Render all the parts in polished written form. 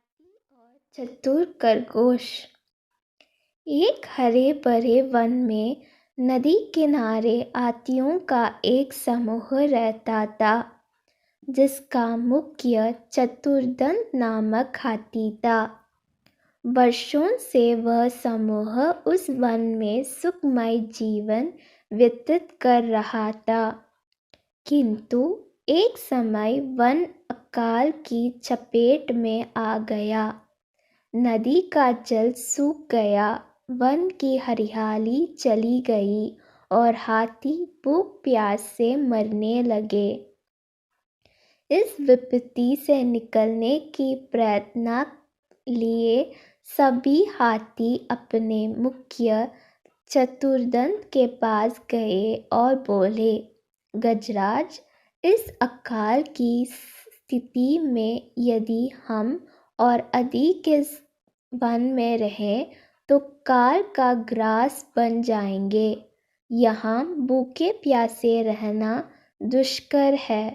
हाथी और चतुर खरगोश। एक हरे भरे वन में नदी किनारे हाथियों का एक समूह रहता था, जिसका मुख्य चतुर्दंत नामक हाथी था। वर्षों से वह समूह उस वन में सुखमय जीवन व्यतीत कर रहा था, किंतु एक समय वन अकाल की चपेट में आ गया। नदी का जल सूख गया, वन की हरियाली चली गई और हाथी भूख प्यास से मरने लगे। इस विपत्ति से निकलने की प्रयत्न लिए सभी हाथी अपने मुख्य चतुर्दंत के पास गए और बोले, गजराज, इस अकाल की स्थिति में यदि हम और अधिक इस वन में रहें तो काल का ग्रास बन जाएंगे। यहाँ भूखे प्यासे रहना दुष्कर है।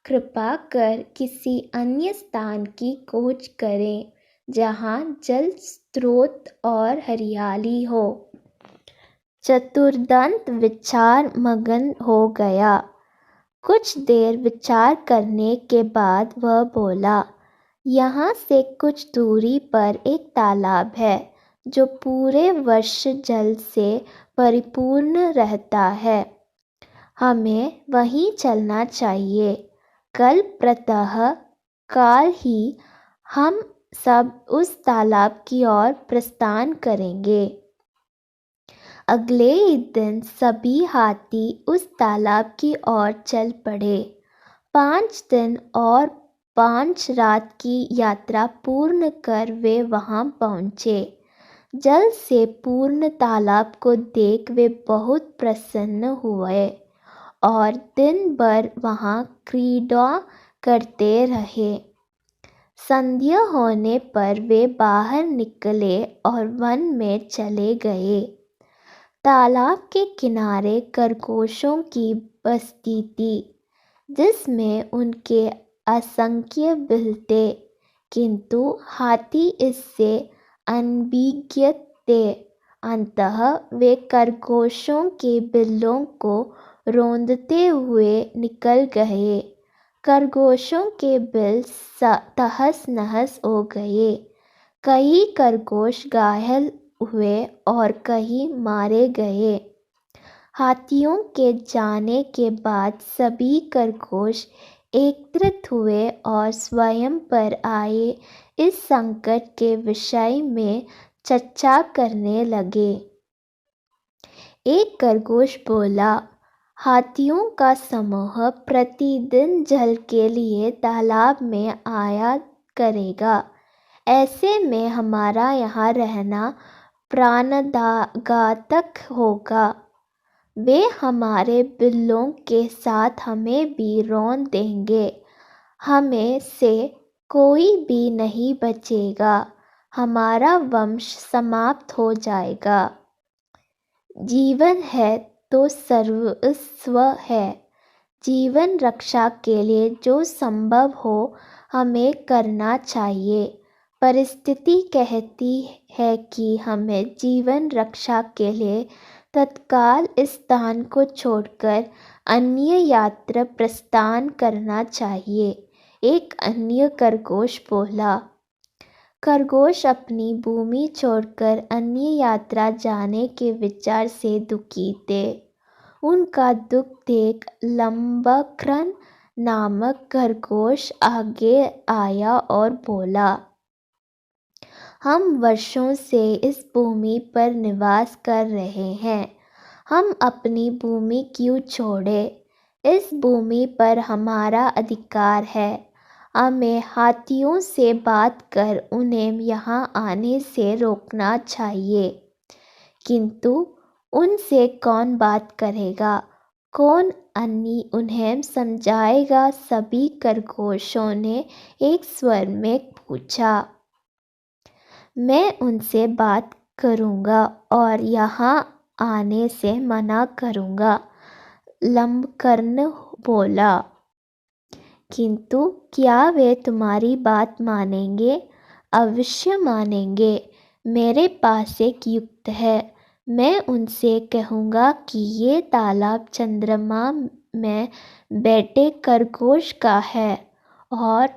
कृपा कर किसी अन्य स्थान की खोज करें जहाँ जल स्रोत और हरियाली हो। चतुर्दंत विचार मगन हो गया। कुछ देर विचार करने के बाद वह बोला, यहाँ से कुछ दूरी पर एक तालाब है जो पूरे वर्ष जल से परिपूर्ण रहता है। हमें वहीं चलना चाहिए। कल प्रातः काल ही हम सब उस तालाब की ओर प्रस्थान करेंगे। अगले ही दिन सभी हाथी उस तालाब की ओर चल पड़े। 5 दिन और 5 रात की यात्रा पूर्ण कर वे वहां पहुंचे। जल से पूर्ण तालाब को देख वे बहुत प्रसन्न हुए और दिन भर वहां क्रीड़ा करते रहे। संध्या होने पर वे बाहर निकले और वन में चले गए। तालाब के किनारे खरगोशों की बस्ती थी, जिसमें उनके असंख्य बिल थे, किंतु हाथी इससे अनभिज्ञ थे। अंततः वे खरगोशों के बिलों को रौंदते हुए निकल गए। खरगोशों के बिल तहस नहस हो गए। कई खरगोश घायल हुए और कई मारे गए। हाथियों के जाने के बाद सभी खरगोश एकत्रित हुए और स्वयं पर आए इस संकट के विषय में चर्चा करने लगे। एक खरगोश बोला, हाथियों का समूह प्रतिदिन जल के लिए तालाब में आया करेगा। ऐसे में हमारा यहाँ रहना प्राणघातक होगा। वे हमारे बिल्लों के साथ हमें भी रौंद देंगे। हमें से कोई भी नहीं बचेगा। हमारा वंश समाप्त हो जाएगा। जीवन है तो सर्वस्व है। जीवन रक्षा के लिए जो संभव हो हमें करना चाहिए। परिस्थिति कहती है कि हमें जीवन रक्षा के लिए तत्काल इस स्थान को छोड़कर अन्य यात्रा प्रस्थान करना चाहिए। एक अन्य खरगोश बोला। खरगोश अपनी भूमि छोड़कर अन्य यात्रा जाने के विचार से दुखी थे। उनका दुख देख लंबकर्ण नामक खरगोश आगे आया और बोला, हम वर्षों से इस भूमि पर निवास कर रहे हैं। हम अपनी भूमि क्यों छोड़ें? इस भूमि पर हमारा अधिकार है। हमें हाथियों से बात कर उन्हें यहाँ आने से रोकना चाहिए। किंतु उनसे कौन बात करेगा? कौन उन्हें समझाएगा? सभी खरगोशों ने एक स्वर में पूछा। मैं उनसे बात करूँगा और यहाँ आने से मना करूँगा, लंबकर्ण बोला। किंतु क्या वे तुम्हारी बात मानेंगे? अवश्य मानेंगे। मेरे पास एक युक्ति है। मैं उनसे कहूँगा कि ये तालाब चंद्रमा में बैठे खरगोश का है और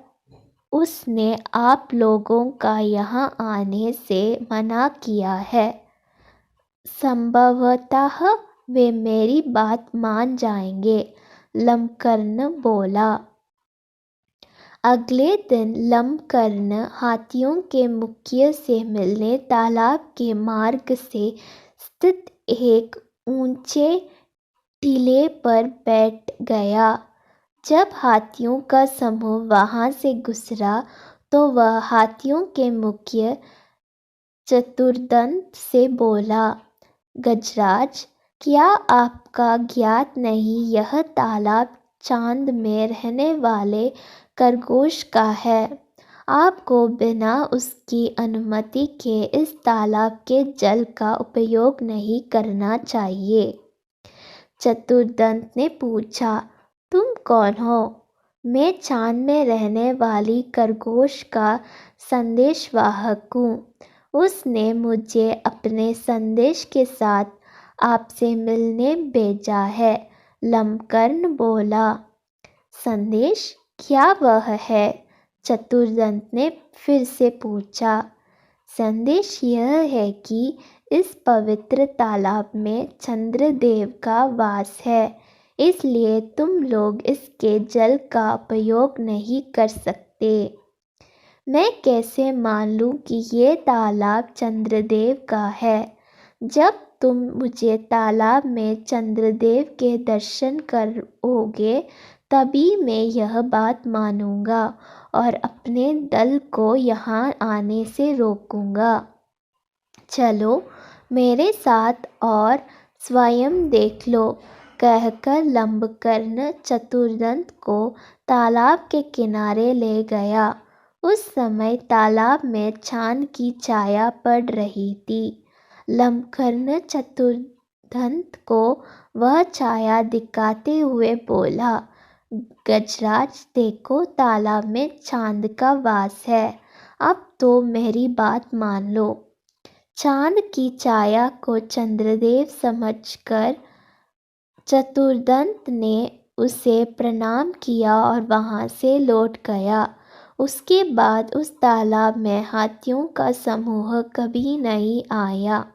उसने आप लोगों का यहाँ आने से मना किया है। संभवतः वे मेरी बात मान जाएंगे। लंबकर्ण बोला। अगले दिन लंबकर्ण हाथियों के मुखिया से मिलने तालाब के मार्ग से स्थित एक ऊंचे टीले पर बैठ गया। जब हाथियों का समूह वहां से गुजरा तो वह हाथियों के मुखिया चतुर्दंत से बोला, गजराज, क्या आपका ज्ञात नहीं यह तालाब चांद में रहने वाले खरगोश का है। आपको बिना उसकी अनुमति के इस तालाब के जल का उपयोग नहीं करना चाहिए। चतुर्दंत ने पूछा, तुम कौन हो? मैं चांद में रहने वाली खरगोश का संदेशवाहक हूँ। उसने मुझे अपने संदेश के साथ आपसे मिलने भेजा है। लंबकर्ण बोला। संदेश? क्या वह है? चतुर्दंत ने फिर से पूछा। संदेश यह है कि इस पवित्र तालाब में चंद्रदेव का वास है, इसलिए तुम लोग इसके जल का उपयोग नहीं कर सकते। मैं कैसे मान लूं कि ये तालाब चंद्रदेव का है? जब तुम मुझे तालाब में चंद्रदेव के दर्शन करोगे तभी मैं यह बात मानूंगा और अपने दल को यहाँ आने से रोकूंगा। चलो मेरे साथ और स्वयं देख लो, कहकर लंबकर्ण चतुर्दंत को तालाब के किनारे ले गया। उस समय तालाब में चांद की छाया पड़ रही थी। लंबकर्ण चतुर्दंत को वह छाया दिखाते हुए बोला, गजराज, देखो तालाब में चांद का वास है। अब तो मेरी बात मान लो। चांद की छाया को चंद्रदेव समझकर चतुर्दंत ने उसे प्रणाम किया और वहां से लौट गया। उसके बाद उस तालाब में हाथियों का समूह कभी नहीं आया।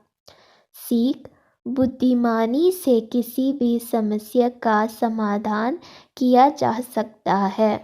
सीख, बुद्धिमानी से किसी भी समस्या का समाधान किया जा सकता है।